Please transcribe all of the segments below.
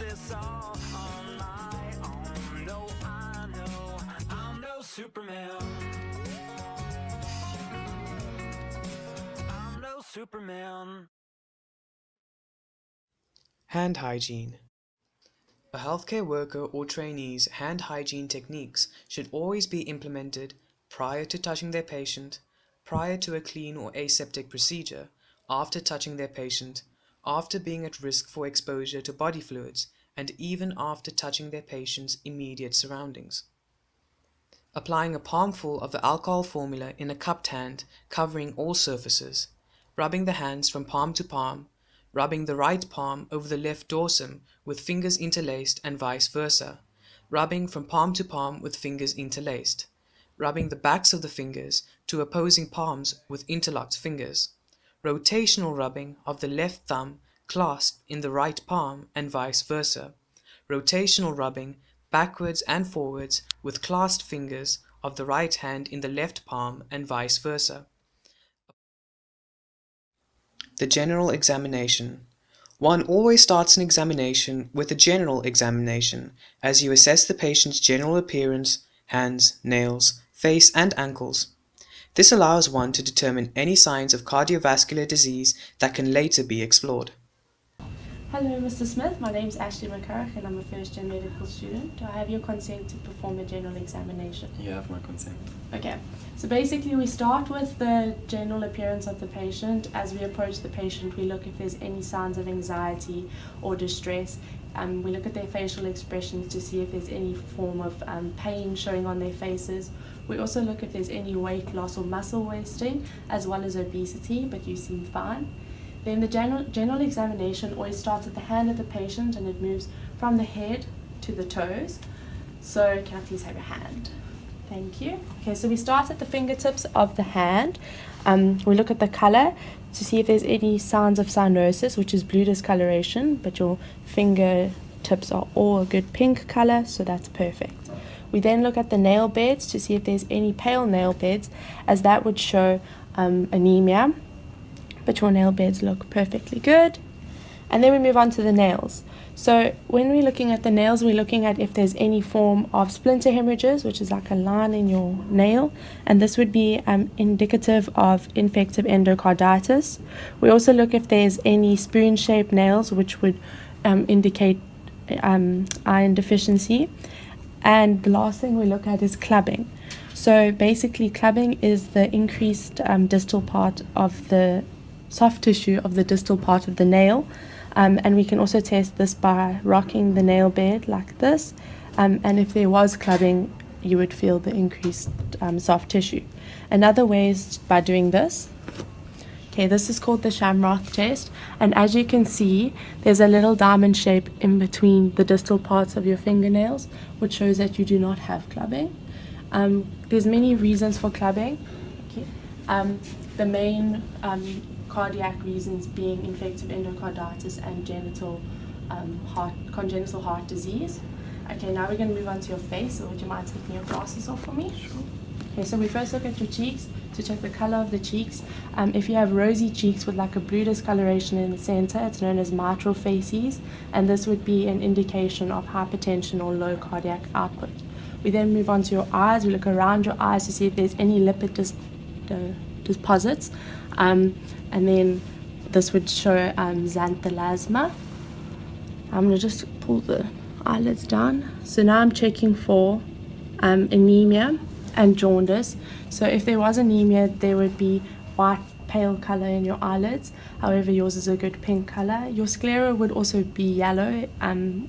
this all on my own. No, I know I'm no Superman. I'm no Superman. Hand hygiene. A healthcare worker or trainee's hand hygiene techniques should always be implemented prior to touching their patient, prior to a clean or aseptic procedure, after touching their patient, after being at risk for exposure to body fluids, and even after touching their patient's immediate surroundings. Applying a palmful of the alcohol formula in a cupped hand, covering all surfaces, rubbing the hands from palm to palm, rubbing the right palm over the left dorsum with fingers interlaced and vice versa, rubbing from palm to palm with fingers interlaced, rubbing the backs of the fingers to opposing palms with interlocked fingers, rotational rubbing of the left thumb clasped in the right palm and vice versa, rotational rubbing backwards and forwards with clasped fingers of the right hand in the left palm and vice versa. The general examination. One always starts an examination with a general examination, as you assess the patient's general appearance, hands, nails, face, and ankles. This allows one to determine any signs of cardiovascular disease that can later be explored. Hello, Mr. Smith. My name is Ashley McCurrick and I'm a first-year medical student. Do I have your consent to perform a general examination? You have my consent. Okay. So basically we start with the general appearance of the patient. As we approach the patient, we look if there's any signs of anxiety or distress. We look at their facial expressions to see if there's any form of pain showing on their faces. We also look if there's any weight loss or muscle wasting, as well as obesity, but you seem fine. Then the general examination always starts at the hand of the patient and it moves from the head to the toes. So can I please have your hand? Thank you. Okay, so we start at the fingertips of the hand. We look at the color to see if there's any signs of cyanosis, which is blue discoloration, but your fingertips are all a good pink color, so that's perfect. We then look at the nail beds to see if there's any pale nail beds, as that would show anemia. But your nail beds look perfectly good. And then we move on to the nails. So when we're looking at the nails, we're looking at if there's any form of splinter hemorrhages, which is like a line in your nail, and this would be indicative of infective endocarditis. We also look if there's any spoon-shaped nails, which would indicate iron deficiency. And the last thing we look at is clubbing. So basically clubbing is the increased distal part of the soft tissue of the distal part of the nail, and we can also test this by rocking the nail bed like this, and if there was clubbing you would feel the increased soft tissue. Another way is by doing this. Okay, this is called the Shamrock test, and as you can see there's a little diamond shape in between the distal parts of your fingernails, which shows that you do not have clubbing. There's many reasons for clubbing. Okay. The main cardiac reasons being infective endocarditis and congenital heart disease. Okay, now we're going to move on to your face. So would you mind taking your glasses off for me? Sure. Okay, so we first look at your cheeks to check the color of the cheeks. If you have rosy cheeks with like a blue discoloration in the center, it's known as mitral facies, and this would be an indication of hypertension or low cardiac output. We then move on to your eyes. We look around your eyes to see if there's any lipid deposits, and then this would show xanthelasma. I'm going to just pull the eyelids down. So now I'm checking for anemia and jaundice. So if there was anemia, there would be white pale color in your eyelids. However, yours is a good pink color. Your sclera would also be yellow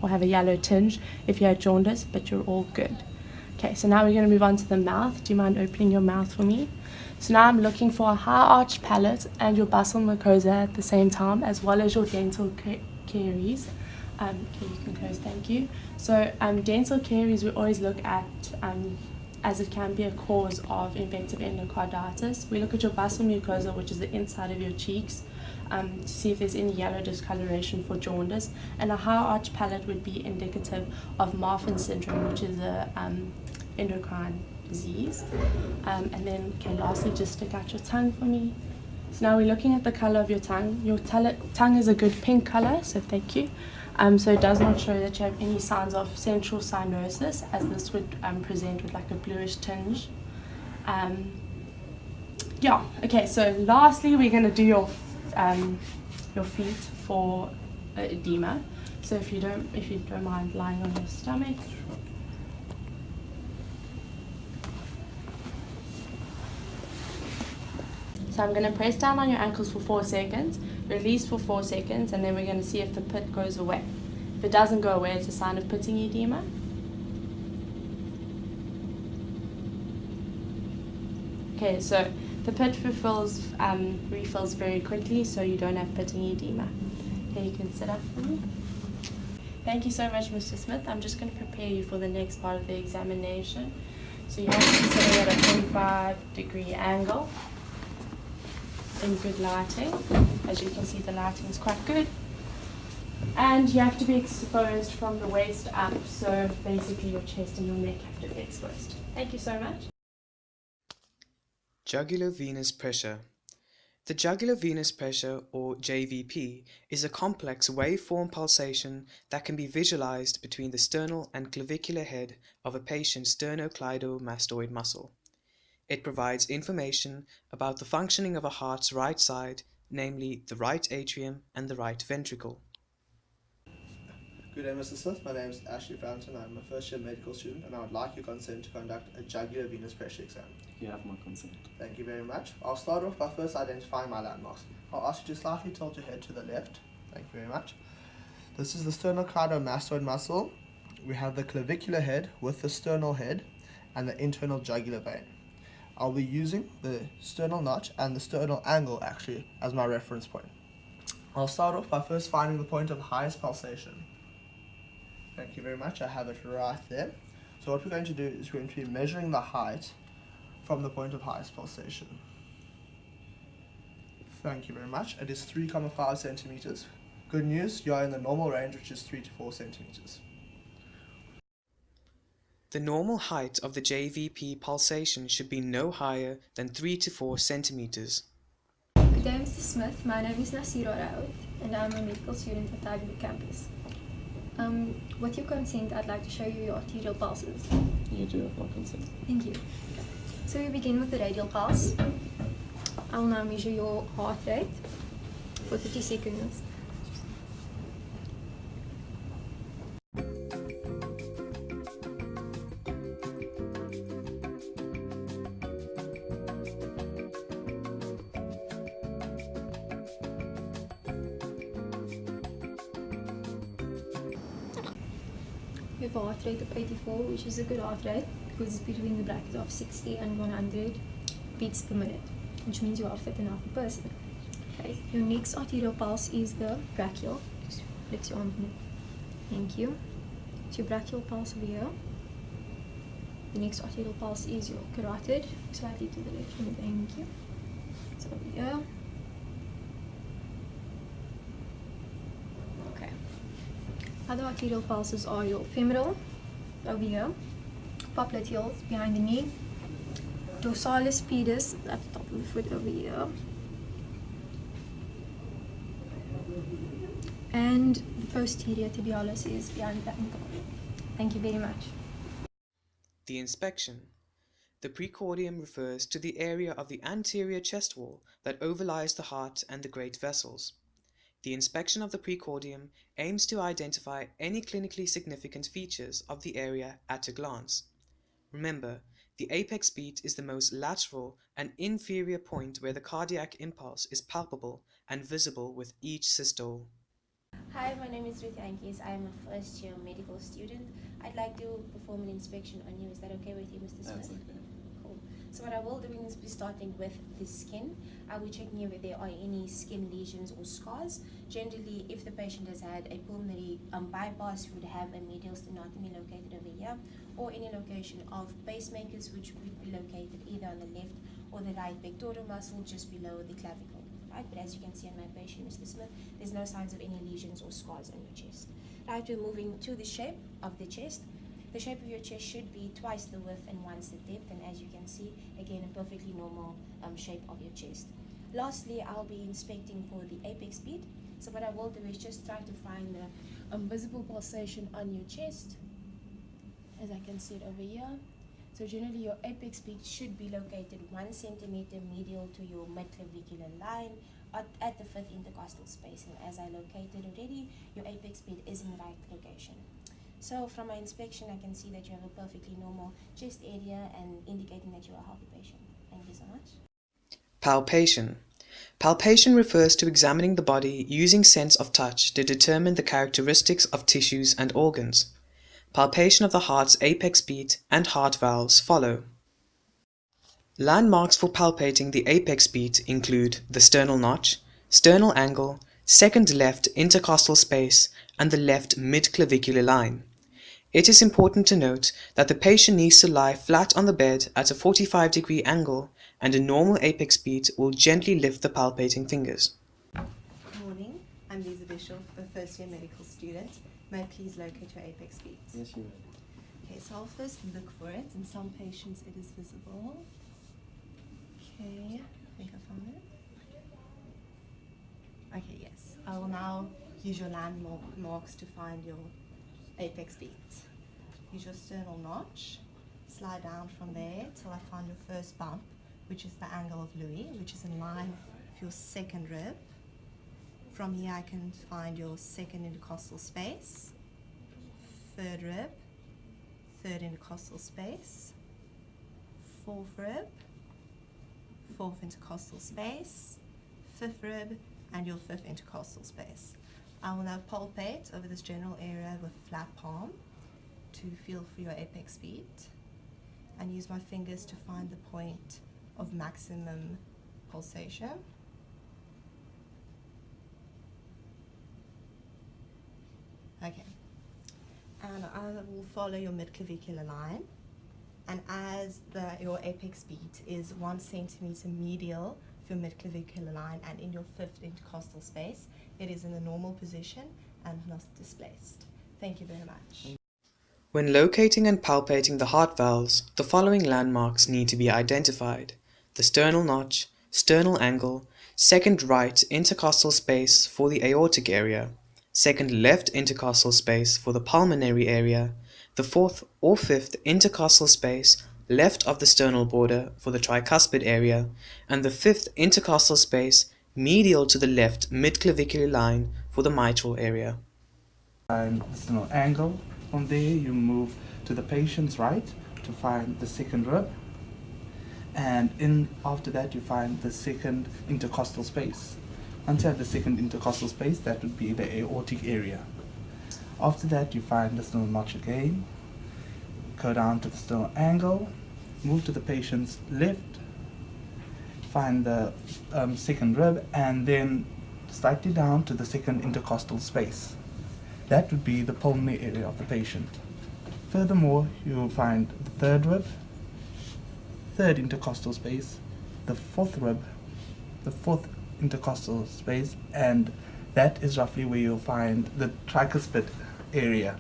or have a yellow tinge if you had jaundice, but you're all good. Okay, so now we're going to move on to the mouth. Do you mind opening your mouth for me? So now I'm looking for a high arched palate and your basal mucosa at the same time, as well as your dental caries. Okay, you can close, thank you. So dental caries we always look at as it can be a cause of infective endocarditis. We look at your basal mucosa, which is the inside of your cheeks, to see if there's any yellow discoloration for jaundice. And a high arched palate would be indicative of Marfan syndrome, which is a endocrine disease. And then, okay, lastly, just stick out your tongue for me. So now we're looking at the color of your tongue. Your tongue is a good pink color, so thank you. So it does not show that you have any signs of central cyanosis, as this would present with like a bluish tinge. Yeah, okay, so lastly we're going to do your feet for edema. So if you don't mind lying on your stomach. So I'm going to press down on your ankles for 4 seconds, release for 4 seconds, and then we're going to see if the pit goes away. If it doesn't go away, it's a sign of pitting edema. Okay, so the pit refills very quickly, so you don't have pitting edema. Okay, you can sit up for me. Thank you so much, Mr. Smith. I'm just going to prepare you for the next part of the examination. So you have to be sitting at a 45-degree angle in good lighting. As you can see, the lighting is quite good. And you have to be exposed from the waist up, so basically your chest and your neck have to be exposed. Thank you so much. Jugular venous pressure. The jugular venous pressure, or JVP, is a complex waveform pulsation that can be visualized between the sternal and clavicular head of a patient's sternocleidomastoid muscle. It provides information about the functioning of a heart's right side, namely the right atrium and the right ventricle. Good day, Mr. Smith. My name is Ashley Frampton. I'm a first-year medical student, and I would like your consent to conduct a jugular venous pressure exam. You have my consent. Thank you very much. I'll start off by first identifying my landmarks. I'll ask you to slightly tilt your head to the left. Thank you very much. This is the sternocleidomastoid muscle. We have the clavicular head with the sternal head and the internal jugular vein. I'll be using the sternal notch and the sternal angle actually as my reference point. I'll start off by first finding the point of highest pulsation. Thank you very much. I have it right there. So what we're going to do is we're going to be measuring the height from the point of highest pulsation. Thank you very much. It is 3,5 centimeters. Good news, you are in the normal range, which is 3 to 4 centimeters. The normal height of the JVP pulsation should be no higher than 3 to 4 centimeters. Good day, Mr. Smith. My name is Nasira Raoud, and I'm a medical student at Tygerberg campus. With your consent, I'd like to show you your arterial pulses. You do have my consent. Thank you. So we begin with the radial pulse. I will now measure your heart rate for 30 seconds. We have a heart rate of 84, which is a good heart rate because it's between the bracket of 60 and 100 beats per minute, which means you are a fit and healthy person. Okay. Your next arterial pulse is the brachial. Just flex your arm for me. Thank you. So your brachial pulse over here. The next arterial pulse is your carotid, slightly to the left for me. Thank you. So over here. Other arterial pulses are your femoral, over here, popliteal behind the knee, dorsalis pedis at the top of the foot over here, and the posterior tibialis is behind the ankle. Thank you very much. The inspection. The precordium refers to the area of the anterior chest wall that overlies the heart and the great vessels. The inspection of the precordium aims to identify any clinically significant features of the area at a glance. Remember, the apex beat is the most lateral and inferior point where the cardiac impulse is palpable and visible with each systole. Hi, my name is Ruth Ankis. I am a first-year medical student. I'd like to perform an inspection on you. Is that okay with you, Mr. Smith? That's okay. Cool. So what I will do is be starting with the skin. I will check if there are any skin lesions or scars. Generally, if the patient has had a pulmonary bypass, we would have a medial stenotomy located over here, or any location of pacemakers, which would be located either on the left or the right pectoral muscle just below the clavicle. Right, but as you can see on my patient, Mr. Smith, there's no signs of any lesions or scars on your chest. Right, we're moving to the shape of the chest. The shape of your chest should be twice the width and once the depth, and as you can see, again, a perfectly normal shape of your chest. Lastly, I'll be inspecting for the apex beat. So what I will do is just try to find the visible pulsation on your chest, as I can see it over here. So generally your apex beat should be located 1 centimeter medial to your midclavicular line at the 5th intercostal space, and as I located already, your apex beat is in the right location. So from my inspection, I can see that you have a perfectly normal chest area and indicating that you are a healthy patient. Thank you so much. Palpation. Palpation refers to examining the body using sense of touch to determine the characteristics of tissues and organs. Palpation of the heart's apex beat and heart valves follow. Landmarks for palpating the apex beat include the sternal notch, sternal angle, second left intercostal space, and the left midclavicular line. It is important to note that the patient needs to lie flat on the bed at a 45-degree angle, and a normal apex beat will gently lift the palpating fingers. Good morning, I'm Lisa Bishop, a first year medical student. May I please locate your apex beat? Yes, you will. Okay, so I'll first look for it. In some patients it is visible. Okay, I think I found it. Okay, yes. I will now use your landmarks to find your apex beat. Use your sternal notch. Slide down from there till I find your first bump, which is the angle of Louis, which is in line with your second rib. From here I can find your second intercostal space, third rib, third intercostal space, fourth rib, fourth intercostal space, fifth rib, and your fifth intercostal space. I will now palpate over this general area with a flat palm to feel for your apex beat and use my fingers to find the point of maximum pulsation. Okay, and I will follow your midclavicular line, and as your apex beat is 1 centimeter medial of your midclavicular line and in your fifth intercostal space, it is in a normal position and not displaced. Thank you very much. When locating and palpating the heart valves, the following landmarks need to be identified: the sternal notch, sternal angle, second right intercostal space for the aortic area, second left intercostal space for the pulmonary area, the fourth or fifth intercostal space left of the sternal border for the tricuspid area, and the fifth intercostal space medial to the left midclavicular line for the mitral area. Find the sternal angle. From there you move to the patient's right to find the second rib, and after that you find the second intercostal space. Once you have the second intercostal space, that would be the aortic area. After that you find the sternal notch again, go down to the sternal angle, move to the patient's left, find the second rib, and then slightly down to the second intercostal space. That would be the pulmonary area of the patient. Furthermore, you will find the third rib, third intercostal space, the fourth rib, the fourth intercostal space, and that is roughly where you'll find the tricuspid area.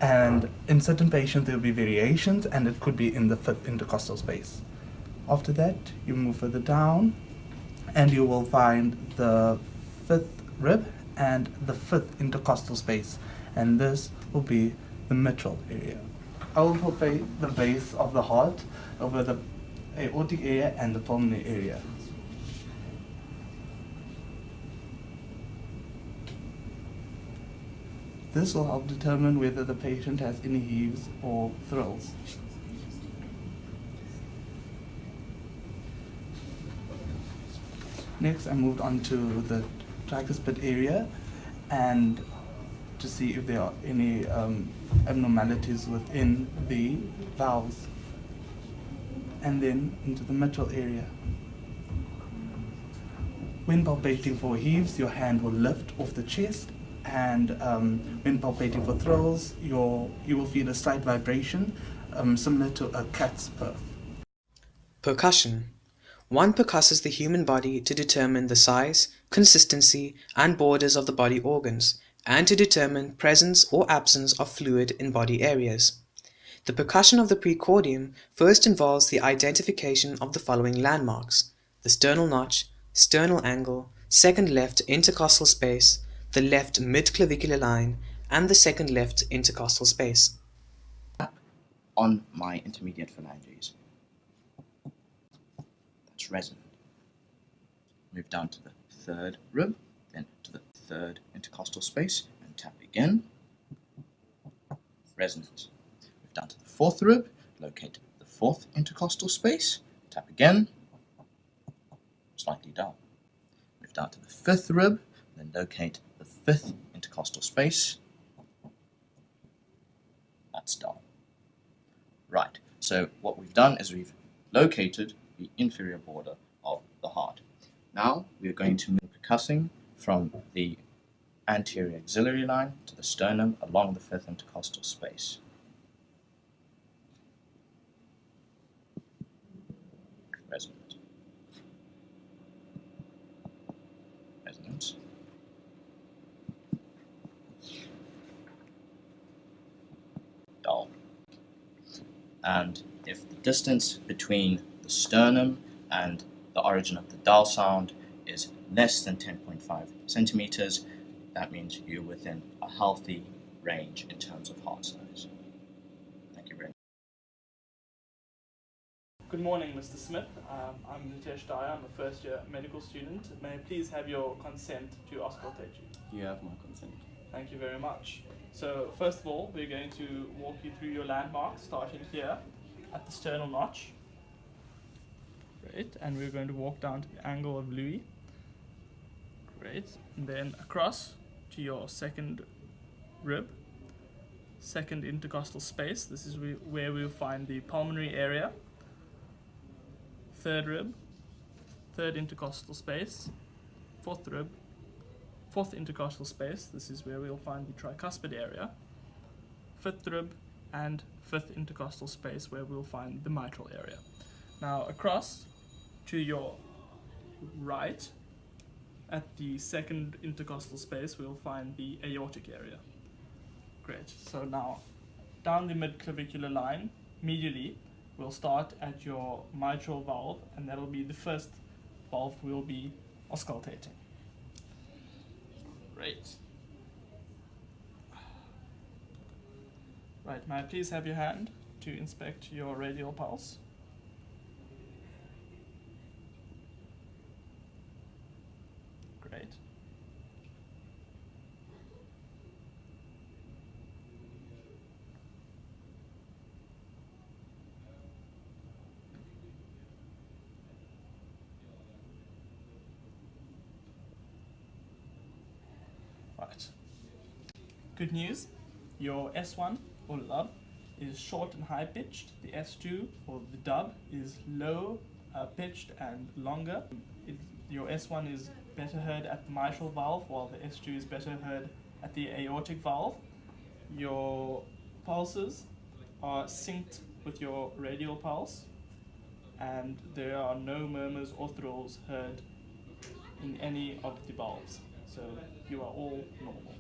And in certain patients there will be variations, and it could be in the fifth intercostal space. After that, you move further down, and you will find the fifth rib and the fifth intercostal space, and this will be the mitral area. I will palpate the base of the heart over the aortic area and the pulmonary area. This will help determine whether the patient has any heaves or thrills. Next, I moved on to the tricuspid area and to see if there are any abnormalities within the valves, and then into the mitral area. When palpating for heaves, your hand will lift off the chest, and when palpating for thrills, you will feel a slight vibration similar to a cat's purr. Percussion. One percusses the human body to determine the size, consistency, and borders of the body organs, and to determine presence or absence of fluid in body areas. The percussion of the precordium first involves the identification of the following landmarks: the sternal notch, sternal angle, second left intercostal space, the left mid-clavicular line, and the second left intercostal space. On my intermediate phalanges. That's resonant. Move down to the third rib, then to the third intercostal space, and tap again. Resonance. Move down to the fourth rib, locate the fourth intercostal space, tap again. Slightly dull. Move down to the fifth rib, then locate the fifth intercostal space. That's dull. Right, so what we've done is we've located the inferior border of the heart. Now we're going to move percussing from the anterior axillary line to the sternum along the fifth intercostal space. Resonant. Resonance. Dull. And if the distance between the sternum and the origin of the dull sound is less than 10.5 centimeters, that means you're within a healthy range in terms of heart size. Thank you very much. Good morning, Mr. Smith. I'm Nitesh Daya. I'm a first year medical student. May I please have your consent to auscultate you? You have my consent. Thank you very much. So first of all, we're going to walk you through your landmarks, starting here at the sternal notch. Great, and we're going to walk down to the angle of Louis. Great, and then across to your second rib, second intercostal space. This is where we'll find the pulmonary area. Third rib, third intercostal space, fourth rib, fourth intercostal space. This is where we'll find the tricuspid area. Fifth rib and fifth intercostal space where we'll find the mitral area. Now across to your right at the second intercostal space we'll find the aortic area. Great, so now down the mid-clavicular line, medially, we'll start at your mitral valve, and that'll be the first valve we'll be auscultating. Great. Right, may I please have your hand to inspect your radial pulse? Great. Right. Good news, your S1 or lub is short and high pitched. The S2 or the dub is low pitched and longer. Your S1 is better heard at the mitral valve while the S2 is better heard at the aortic valve. Your pulses are synced with your radial pulse, and there are no murmurs or thrills heard in any of the valves. So you are all normal.